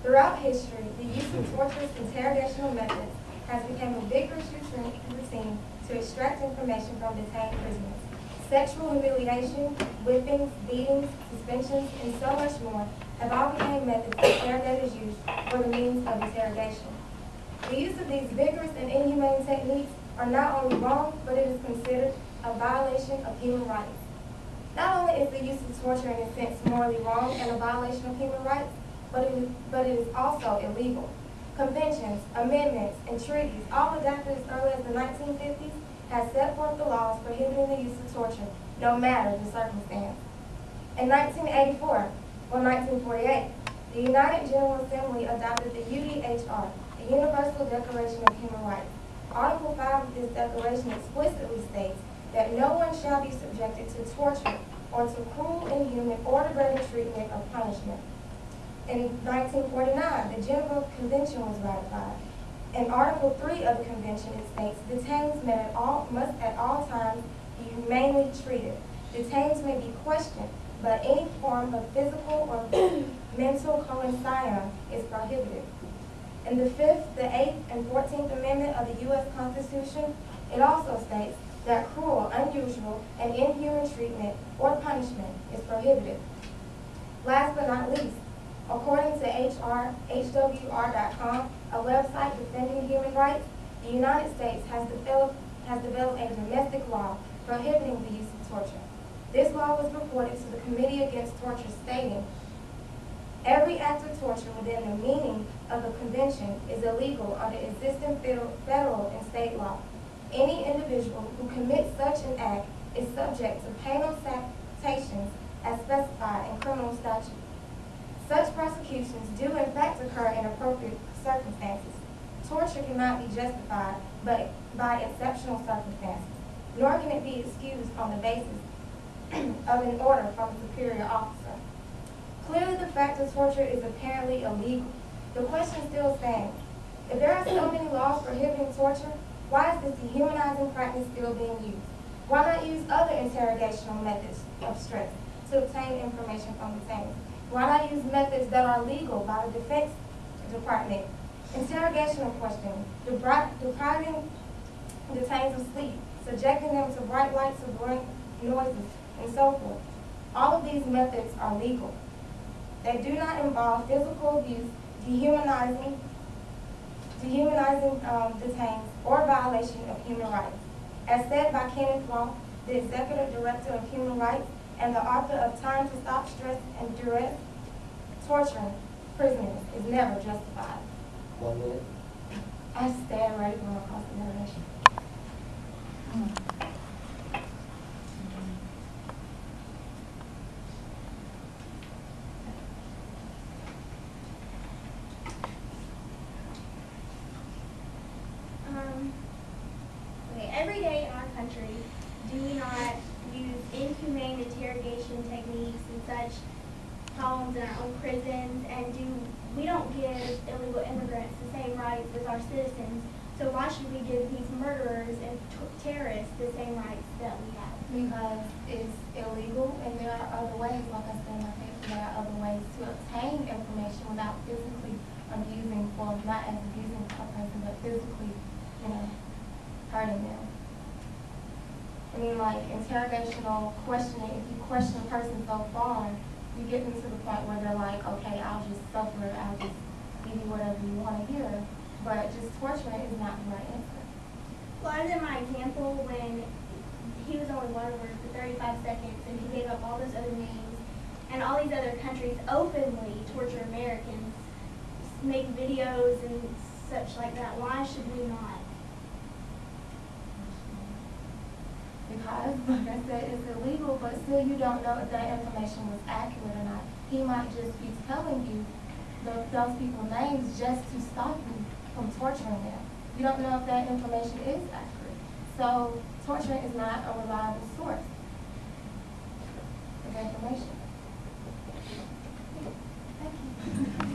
Throughout history, the use of torturous interrogational methods has become a vigorous routine to extract information from detained prisoners. Sexual humiliation, whippings, beatings, suspensions, and so much more have all become methods interrogators use for the means of interrogation. The use of these vigorous and inhumane techniques are not only wrong, but it is considered a violation of human rights. Not only is the use of torture in a sense morally wrong and a violation of human rights, but it is also illegal. Conventions, amendments, and treaties, all adopted as early as the 1950s, have set forth the laws prohibiting the use of torture, no matter the circumstance. In 1948, the United General Assembly adopted the UDHR, the Universal Declaration of Human Rights. Article 5 of this declaration explicitly states that no one shall be subjected to torture or to cruel, inhuman, or degrading treatment or punishment. In 1949, the Geneva Convention was ratified. In Article 3 of the Convention, it states, detainees must at all times be humanely treated. Detainees may be questioned, but any form of physical or mental coercion is prohibited. In the 5th, the 8th, and 14th Amendment of the U.S. Constitution, it also states that cruel, unusual, and inhuman treatment or punishment is prohibited. Last but not least, according to HWR.com, a website defending human rights, the United States has developed a domestic law prohibiting the use of torture. This law was reported to the Committee Against Torture, stating, every act of torture within the meaning of the Convention is illegal under existing federal and state law. Any individual who commits such an act is subject to penal citations as specified in criminal statute. Such prosecutions do in fact occur in appropriate circumstances. Torture cannot be justified but by exceptional circumstances, nor can it be excused on the basis of an order from a superior officer. Clearly, the fact of torture is apparently illegal. The question still stands. If there are so many laws prohibiting torture, why is this dehumanizing practice still being used? Why not use other interrogational methods of stress to obtain information from detainees? Why not use methods that are legal by the Defense Department? Interrogational questioning, depriving detainees of sleep, subjecting them to bright lights or bright noises, and so forth. All of these methods are legal. They do not involve physical abuse, dehumanizing detainees, or violation of human rights. As said by Kenneth Law, the Executive Director of Human Rights and the author of Time to Stop Stress and Duress, torturing prisoners is never justified. 1 minute. I stand ready for my cross-examination. Every day in our country, do we not use inhumane interrogation techniques and such problems in our own prisons, and we don't give illegal immigrants the same rights as our citizens, so why should we give these murderers and terrorists the same rights that we have? Because it's illegal, and there are other ways, like I said in my paper, there are other ways to obtain information without physically abusing, well, not as abusing a person, but physically, hurting them. I mean, like, interrogational questioning, if you question a person so far, you get them to the point where they're like, okay, I'll just suffer it, I'll just give you whatever you want to hear. But just torturing is not the right answer. Well, as in my example, when he was only waterboarded for 35 seconds and he gave up all those other names, and all these other countries openly torture Americans, make videos and such like that, why should we not? Because, like I said, it's illegal, but still you don't know if that information was accurate or not. He might just be telling you those people's names just to stop you from torturing them. You don't know if that information is accurate. So torturing is not a reliable source of information. Thank you.